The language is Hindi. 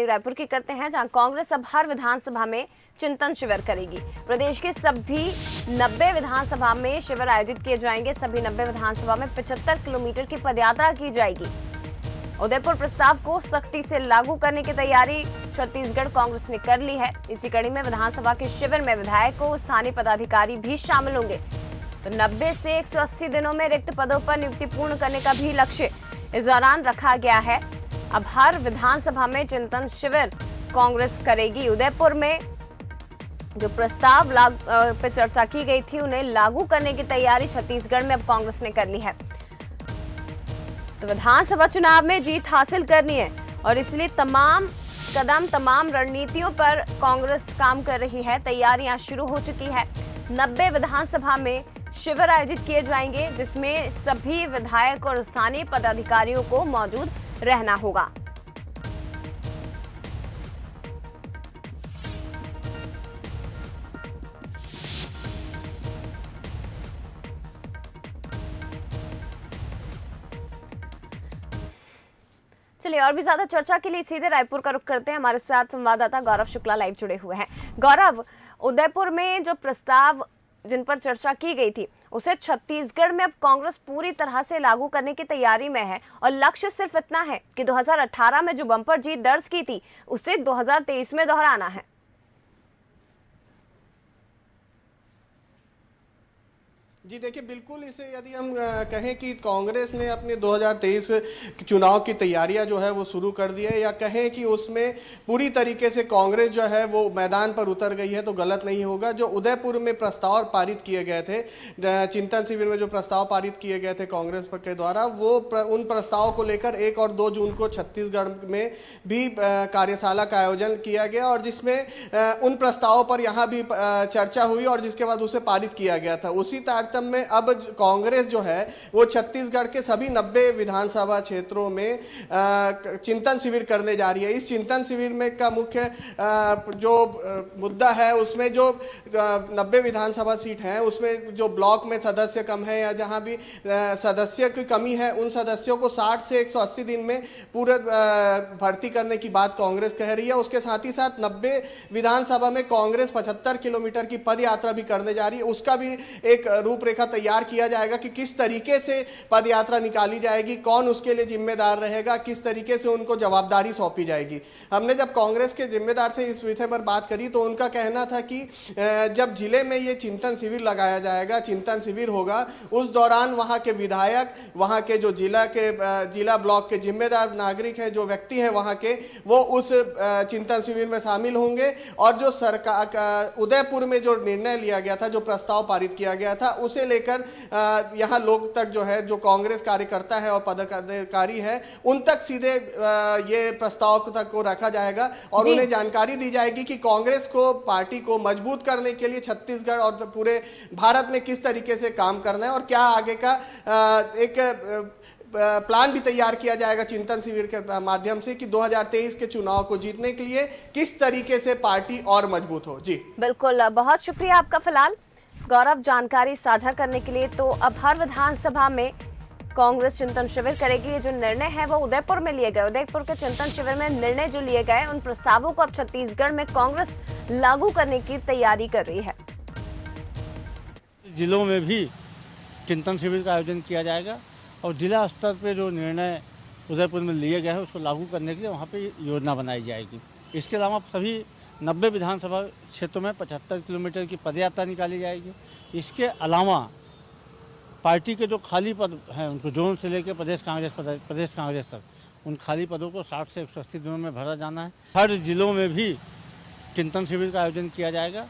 राजधानी रायपुर की करते हैं, जहां कांग्रेस अब हर विधानसभा में चिंतन शिविर करेगी। प्रदेश के सभी 90 विधानसभा में शिविर आयोजित किए जाएंगे। सभी 90 विधानसभा में 75 किलोमीटर की पदयात्रा की जाएगी। उदयपुर प्रस्ताव को सख्ती से लागू करने की तैयारी छत्तीसगढ़ कांग्रेस ने कर ली है। इसी कड़ी में विधानसभा के शिविर में विधायकों, स्थानीय पदाधिकारी भी शामिल होंगे। तो 90 से 180 दिनों में रिक्त पदों पर नियुक्ति पूर्ण करने का भी लक्ष्य इस दौरान रखा गया है। अब हर विधानसभा में चिंतन शिविर कांग्रेस करेगी। उदयपुर में जो प्रस्ताव पे चर्चा की गई थी, उन्हें लागू करने की तैयारी छत्तीसगढ़ में अब कांग्रेस ने कर ली है। तो विधानसभा चुनाव में जीत हासिल करनी है और इसलिए तमाम रणनीतियों पर कांग्रेस काम कर रही है। तैयारियां शुरू हो चुकी है। 90 विधानसभा में शिविर आयोजित किए जाएंगे, जिसमें सभी विधायक और स्थानीय पदाधिकारियों को मौजूद रहना होगा। चलिए, और भी ज्यादा चर्चा के लिए सीधे रायपुर का रुख करते हैं। हमारे साथ संवाददाता गौरव शुक्ला लाइव जुड़े हुए हैं। गौरव, उदयपुर में जो प्रस्ताव जिन पर चर्चा की गई थी, उसे छत्तीसगढ़ में अब कांग्रेस पूरी तरह से लागू करने की तैयारी में है और लक्ष्य सिर्फ इतना है कि 2018 में जो बम्पर जीत दर्ज की थी, उसे 2023 में दोहराना है। जी देखिए, बिल्कुल इसे यदि हम कहें कि कांग्रेस ने अपने 2023 चुनाव की तैयारियां जो है वो शुरू कर दी है, या कहें कि उसमें पूरी तरीके से कांग्रेस जो है वो मैदान पर उतर गई है, तो गलत नहीं होगा। जो उदयपुर में प्रस्ताव पारित किए गए थे, चिंतन शिविर में जो प्रस्ताव पारित किए गए थे कांग्रेस के द्वारा, वो उन प्रस्तावों को लेकर 1 और 2 जून को छत्तीसगढ़ में भी कार्यशाला का आयोजन किया गया और जिसमें उन प्रस्तावों पर यहाँ भी चर्चा हुई और जिसके बाद उसे पारित किया गया था। उसी में अब कांग्रेस जो है वो छत्तीसगढ़ के सभी 90 विधानसभा क्षेत्रों में चिंतन शिविर करने जा रही है। इस चिंतन शिविर में का मुख्य जो मुद्दा है, उसमें जो 90 विधानसभा सीट हैं, उसमें जो ब्लॉक में सदस्य कम है या जहां भी सदस्य की कमी है, उन सदस्यों को 60 से 180 दिन में पूरे भर्ती करने की बात कांग्रेस कह रही है। उसके साथ ही साथ 90 विधानसभा में कांग्रेस 75 किलोमीटर की पद यात्रा भी करने जा रही है। उसका भी एक रूपरेखा तैयार किया जाएगा कि किस तरीके से पद यात्रा निकाली जाएगी, कौन उसके लिए जिम्मेदार रहेगा, किस तरीके से उनको जवाबदारी सौंपी जाएगी। हमने जब कांग्रेस के जिम्मेदार से इस विषय पर बात करी तो उनका कहना था कि जब जिले में ये चिंतन शिविर लगाया जाएगा, चिंतन शिविर होगा, उस दौरान वहां के विधायक, वहां के जो जिला ब्लॉक के जिम्मेदार नागरिक हैं, जो व्यक्ति हैं वहां के, वो उस चिंतन शिविर में शामिल होंगे और जो सरकार उदयपुर में जो निर्णय लिया गया था, जो प्रस्ताव पारित किया गया था, उसे लेकर यहां लोग तक जो है, जो कांग्रेस कार्यकर्ता है और पदाधिकारी है, उन तक सीधे ये प्रस्ताव तक को रखा जाएगा और उन्हें जानकारी दी जाएगी कि कांग्रेस को, पार्टी को मजबूत करने के लिए छत्तीसगढ़ और पूरे भारत में किस तरीके से काम करना है और क्या आगे का एक प्लान भी तैयार किया जाएगा चिंतन शिविर के माध्यम से कि 2023 के चुनाव को जीतने के लिए किस तरीके से पार्टी और मजबूत हो। जी बिल्कुल, बहुत शुक्रिया आपका फिलहाल गौरव जानकारी साझा करने के लिए। तो अब हर विधानसभा में कांग्रेस चिंतन शिविर करेगी। ये जो निर्णय है वो उदयपुर में लिए गए, उदयपुर के चिंतन शिविर में निर्णय जो लिए गए, उन प्रस्तावों को अब छत्तीसगढ़ में कांग्रेस लागू करने की तैयारी कर रही है। जिलों में भी चिंतन शिविर का आयोजन किया जाएगा और जिला स्तर पे जो निर्णय उदयपुर में लिए गए हैं उसको लागू करने के लिए वहाँ पे योजना बनाई जाएगी। इसके अलावा सभी 90 विधानसभा क्षेत्रों में 75 किलोमीटर की पदयात्रा निकाली जाएगी। इसके अलावा पार्टी के जो खाली पद हैं, उनको जोन से लेकर प्रदेश कांग्रेस तक, उन खाली पदों को 60 से 180 दिनों में भरा जाना है। हर जिलों में भी चिंतन शिविर का आयोजन किया जाएगा